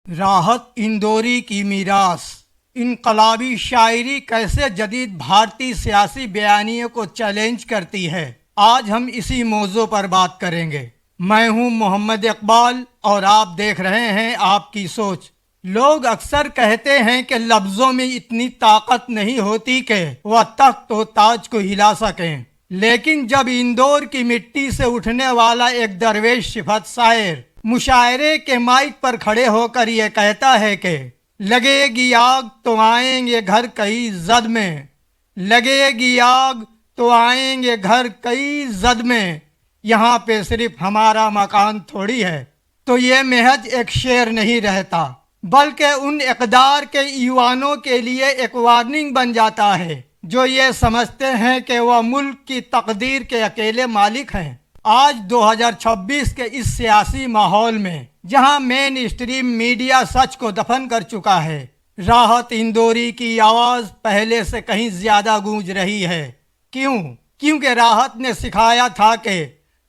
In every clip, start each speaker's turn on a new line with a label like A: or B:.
A: राहत इंदौरी की मीरास इनकलाबी शायरी कैसे जदीद भारतीय सियासी बयानियों को चैलेंज करती है। आज हम इसी मौजू पर बात करेंगे। मैं हूं मोहम्मद इकबाल और आप देख रहे हैं आपकी सोच। लोग अक्सर कहते हैं कि लफ्जों में इतनी ताकत नहीं होती कि वह तख्त व ताज को हिला सकें, लेकिन जब इंदौर की मिट्टी से उठने वाला एक दरवेश सिफत शायर मुशायरे के माइक पर खड़े होकर ये कहता है कि लगेगी आग तो आएंगे घर कई जद में, लगेगी आग तो आएंगे घर कई जद में, यहाँ पे सिर्फ हमारा मकान थोड़ी है। तो ये महज एक शेर नहीं रहता, बल्कि उन इक़दार के ईवानों के लिए एक वार्निंग बन जाता है जो ये समझते हैं कि वह मुल्क की तकदीर के अकेले मालिक हैं। आज 2026 के इस सियासी माहौल में जहां मेन स्ट्रीम मीडिया सच को दफन कर चुका है, राहत इंदौरी की आवाज़ पहले से कहीं ज़्यादा गूंज रही है। क्यों? क्योंकि राहत ने सिखाया था कि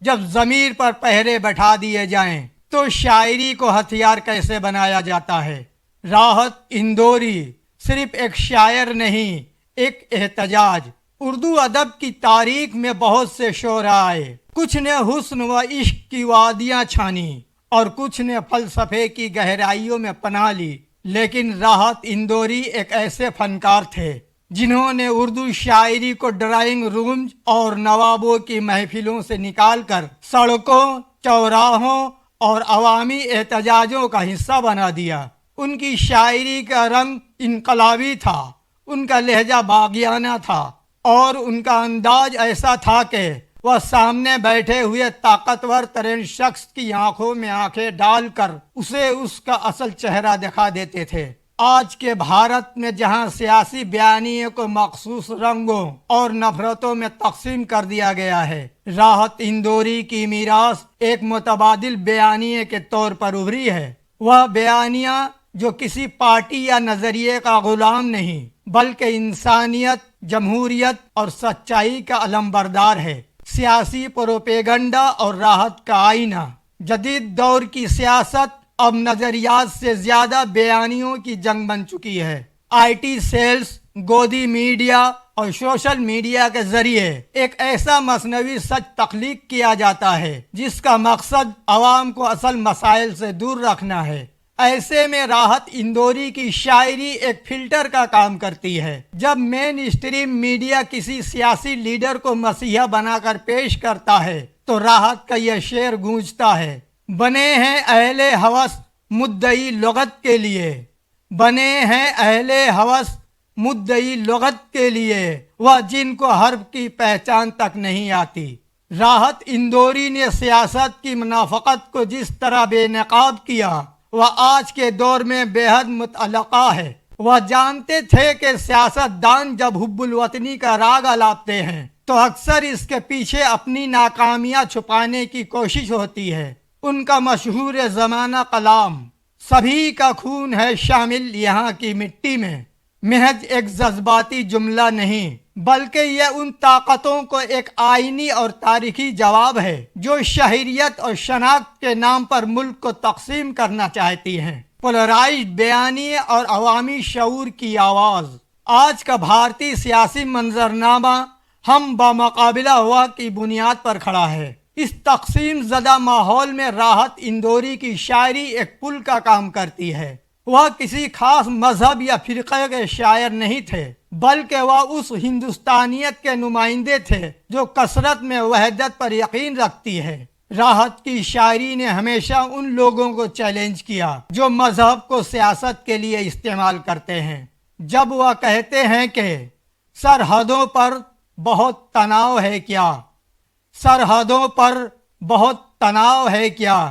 A: जब ज़मीर पर पहरे बैठा दिए जाएं तो शायरी को हथियार कैसे बनाया जाता है। राहत इंदौरी सिर्फ एक शायर नहीं, एक एहतजाज। उर्दू अदब की तारीख में बहुत से शोरा आए, कुछ ने हुस्न व इश्क की वादियाँ छानी और कुछ ने फलसफे की गहराइयों में पनाह ली, लेकिन राहत इंदौरी एक ऐसे फनकार थे जिन्होंने उर्दू शायरी को ड्राइंग रूम्स और नवाबों की महफिलों से निकालकर सड़कों, चौराहों और अवामी एहतजाजों का हिस्सा बना दिया। उनकी शायरी का रंग इनकलाबी था, उनका लहजा बागियाना था और उनका अंदाज ऐसा था कि वह सामने बैठे हुए ताकतवर तरीन शख्स की आंखों में आंखें डालकर उसे उसका असल चेहरा दिखा देते थे। आज के भारत में जहां सियासी बयानियों को मखसूस रंगों और नफरतों में तकसीम कर दिया गया है, राहत इंदौरी की मीरास एक मुतबादिल बयानिए के तौर पर उभरी है। वह बयानिया जो किसी पार्टी या नजरिए का गुलाम नहीं, बल्कि इंसानियत, जमहूरियत और सच्चाई का अलमबरदार है। सियासी प्रोपेगंडा और राहत का आईना। जदीद दौर की सियासत अब नजरियात से ज्यादा बयानियों की जंग बन चुकी है। आईटी सेल्स, गोदी मीडिया और सोशल मीडिया के जरिए एक ऐसा मसनवी सच तख्लीक किया जाता है जिसका मकसद अवाम को असल मसाइल से दूर रखना है। ऐसे में राहत इंदौरी की शायरी एक फिल्टर का काम करती है। जब मेन स्ट्रीम मीडिया किसी सियासी लीडर को मसीहा बनाकर पेश करता है तो राहत का यह शेर गूंजता है, बने हैं अहले हवस मुद्दई लुगत के लिए, बने हैं अहले हवस मुद्दई लुगत के लिए, वह जिनको हर्फ की पहचान तक नहीं आती। राहत इंदौरी ने सियासत की मुनाफकत को जिस तरह बेनकाब किया वह आज के दौर में बेहद मुतअल्लिका है। वह जानते थे कि सियासतदान जब हुब्बुल वतनी का राग अलापते हैं तो अक्सर इसके पीछे अपनी नाकामियां छुपाने की कोशिश होती है। उनका मशहूर ज़माना कलाम सभी का खून है शामिल यहाँ की मिट्टी में महज एक जज्बाती जुमला नहीं, बल्कि यह उन ताकतों को एक आईनी और तारीखी जवाब है जो शहरियत और शनाख्त के नाम पर मुल्क को तकसीम करना चाहती हैं। पोलराइज्ड बयानिए और अवामी शऊर की आवाज़। आज का भारतीय सियासी मंजरनामा हम बामुकाबिला हुआ की बुनियाद पर खड़ा है। इस तकसीम ज़दा माहौल में राहत इंदौरी की शायरी एक पुल का काम करती है। वह किसी खास मजहब या फिरक़े के शायर नहीं थे, बल्कि वह उस हिंदुस्तानियत के नुमाइंदे थे जो कसरत में वहदत पर यकीन रखती है। राहत की शायरी ने हमेशा उन लोगों को चैलेंज किया जो मजहब को सियासत के लिए इस्तेमाल करते हैं। जब वह कहते हैं कि सरहदों पर बहुत तनाव है क्या, सरहदों पर बहुत तनाव है क्या,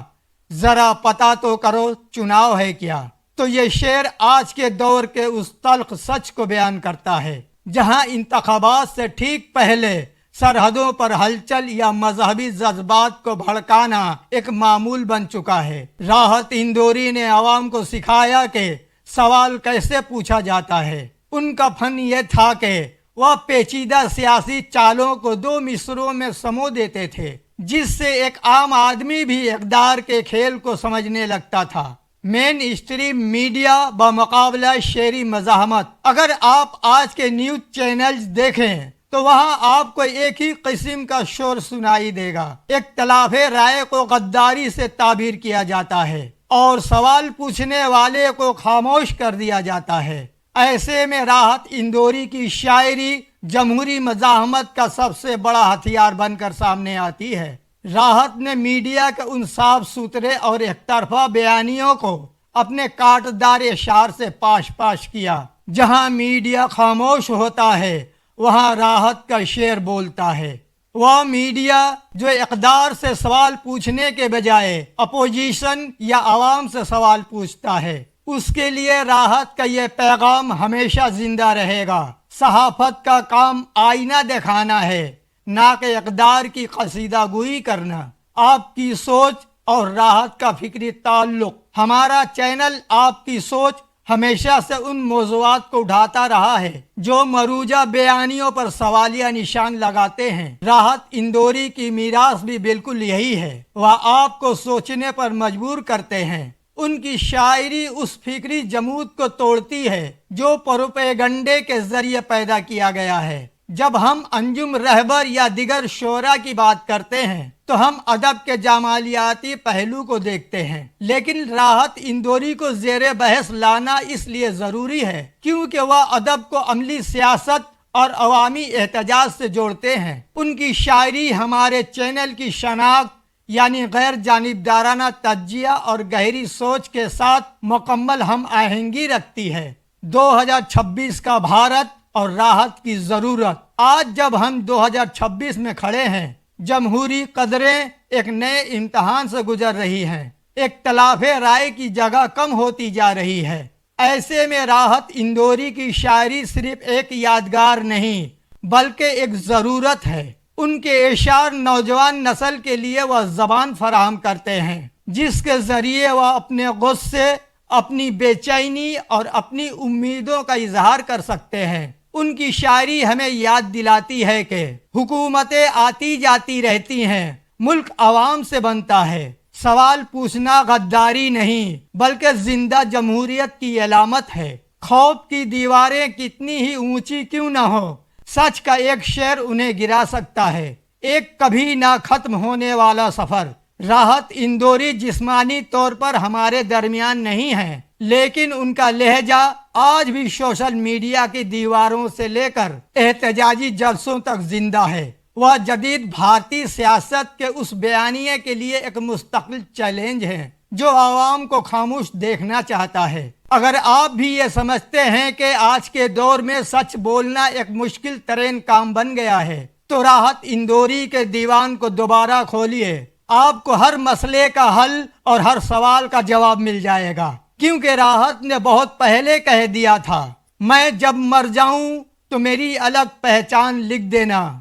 A: जरा पता तो करो चुनाव है क्या, तो ये शेर आज के दौर के उस तल्ख सच को बयान करता है जहां इंतखाबात से ठीक पहले सरहदों पर हलचल या मजहबी जज्बात को भड़काना एक मामूल बन चुका है। राहत इंदौरी ने आवाम को सिखाया कि सवाल कैसे पूछा जाता है। उनका फन ये था कि वह पेचीदा सियासी चालों को दो मिसरों में समो देते थे, जिससे एक आम आदमी भी इक़दार के खेल को समझने लगता था। مین اسٹریم میڈیا بمقابلہ شعری مزاحمت۔ اگر آپ آج کے نیوز چینلز دیکھیں تو وہاں آپ کو ایک ہی قسم کا شور سنائی دے گا۔ اختلاف رائے کو غداری سے تعبیر کیا جاتا ہے اور سوال پوچھنے والے کو خاموش کر دیا جاتا ہے۔ ایسے میں راحت اندوری کی شاعری جمہوری مزاحمت کا سب سے بڑا ہتھیار بن کر سامنے آتی ہے۔ راحت نے میڈیا کے ان صاف ستھرے اور ایک طرفہ بیانیوں کو اپنے کاٹدار اشعار سے پاش پاش کیا۔ جہاں میڈیا خاموش ہوتا ہے وہاں راحت کا شعر بولتا ہے۔ وہ میڈیا جو اقدار سے سوال پوچھنے کے بجائے اپوزیشن یا عوام سے سوال پوچھتا ہے، اس کے لیے راحت کا یہ پیغام ہمیشہ زندہ رہے گا۔ صحافت کا کام آئینہ دکھانا ہے، نہ کہ اقدار کی قصیدہ گوئی کرنا۔ آپ کی سوچ اور راحت کا فکری تعلق۔ ہمارا چینل آپ کی سوچ ہمیشہ سے ان موضوعات کو اٹھاتا رہا ہے جو مروجہ بیانیوں پر سوالیہ نشان لگاتے ہیں۔ راحت اندوری کی میراث بھی بالکل یہی ہے۔ وہ آپ کو سوچنے پر مجبور کرتے ہیں۔ ان کی شاعری اس فکری جمود کو توڑتی ہے جو پروپیگنڈے کے ذریعے پیدا کیا گیا ہے۔ جب ہم انجم رہبر یا دیگر شعراء کی بات کرتے ہیں تو ہم ادب کے جمالیاتی پہلو کو دیکھتے ہیں، لیکن راحت اندوری کو زیر بحث لانا اس لیے ضروری ہے کیونکہ وہ ادب کو عملی سیاست اور عوامی احتجاج سے جوڑتے ہیں۔ ان کی شاعری ہمارے چینل کی شناخت یعنی غیر جانبدارانہ تجزیہ اور گہری سوچ کے ساتھ مکمل ہم آہنگی رکھتی ہے۔ 2026 کا بھارت اور راحت کی ضرورت۔ آج جب ہم 2026 میں کھڑے ہیں، جمہوری قدریں ایک نئے امتحان سے گزر رہی ہیں۔ اختلاف رائے کی جگہ کم ہوتی جا رہی ہے۔ ایسے میں راحت اندوری کی شاعری صرف ایک یادگار نہیں بلکہ ایک ضرورت ہے۔ ان کے اشعار نوجوان نسل کے لیے وہ زبان فراہم کرتے ہیں جس کے ذریعے وہ اپنے غصے، اپنی بے چینی اور اپنی امیدوں کا اظہار کر سکتے ہیں۔ ان کی شاعری ہمیں یاد دلاتی ہے کہ حکومتیں آتی جاتی رہتی ہیں، ملک عوام سے بنتا ہے۔ سوال پوچھنا غداری نہیں بلکہ زندہ جمہوریت کی علامت ہے۔ خوف کی دیواریں کتنی ہی اونچی کیوں نہ ہو، سچ کا ایک شعر انہیں گرا سکتا ہے۔ ایک کبھی نہ ختم ہونے والا سفر۔ راحت اندوری جسمانی طور پر ہمارے درمیان نہیں ہیں، لیکن ان کا لہجہ آج بھی سوشل میڈیا کی دیواروں سے لے کر احتجاجی جلسوں تک زندہ ہے۔ وہ جدید بھارتی سیاست کے اس بیانیے کے لیے ایک مستقل چیلنج ہے جو عوام کو خاموش دیکھنا چاہتا ہے۔ اگر آپ بھی یہ سمجھتے ہیں کہ آج کے دور میں سچ بولنا ایک مشکل ترین کام بن گیا ہے تو راحت اندوری کے دیوان کو دوبارہ کھولیے۔ آپ کو ہر مسئلے کا حل اور ہر سوال کا جواب مل جائے گا، کیونکہ راحت نے بہت پہلے کہہ دیا تھا، میں جب مر جاؤں تو میری الگ پہچان لکھ دینا،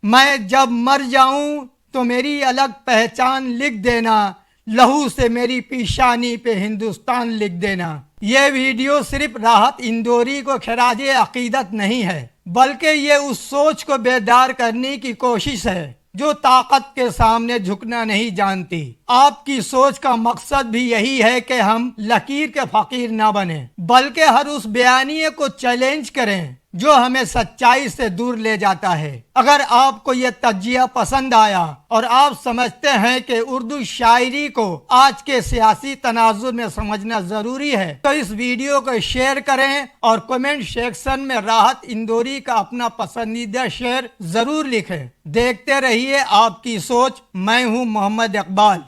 A: میں جب مر جاؤں تو میری الگ پہچان لکھ دینا، لہو سے میری پیشانی پہ ہندوستان لکھ دینا۔ یہ ویڈیو صرف راحت اندوری کو خراج عقیدت نہیں ہے بلکہ یہ اس سوچ کو بیدار کرنے کی کوشش ہے جو طاقت کے سامنے جھکنا نہیں جانتی۔ آپ کی سوچ کا مقصد بھی یہی ہے کہ ہم لکیر کے فقیر نہ بنیں بلکہ ہر اس بیانیے کو چیلنج کریں جو ہمیں سچائی سے دور لے جاتا ہے۔ اگر آپ کو یہ تجزیہ پسند آیا اور آپ سمجھتے ہیں کہ اردو شاعری کو آج کے سیاسی تناظر میں سمجھنا ضروری ہے تو اس ویڈیو کو شیئر کریں اور کمنٹ سیکشن میں راحت اندوری کا اپنا پسندیدہ شعر ضرور لکھیں۔ دیکھتے رہیے آپ کی سوچ۔ میں ہوں محمد اقبال۔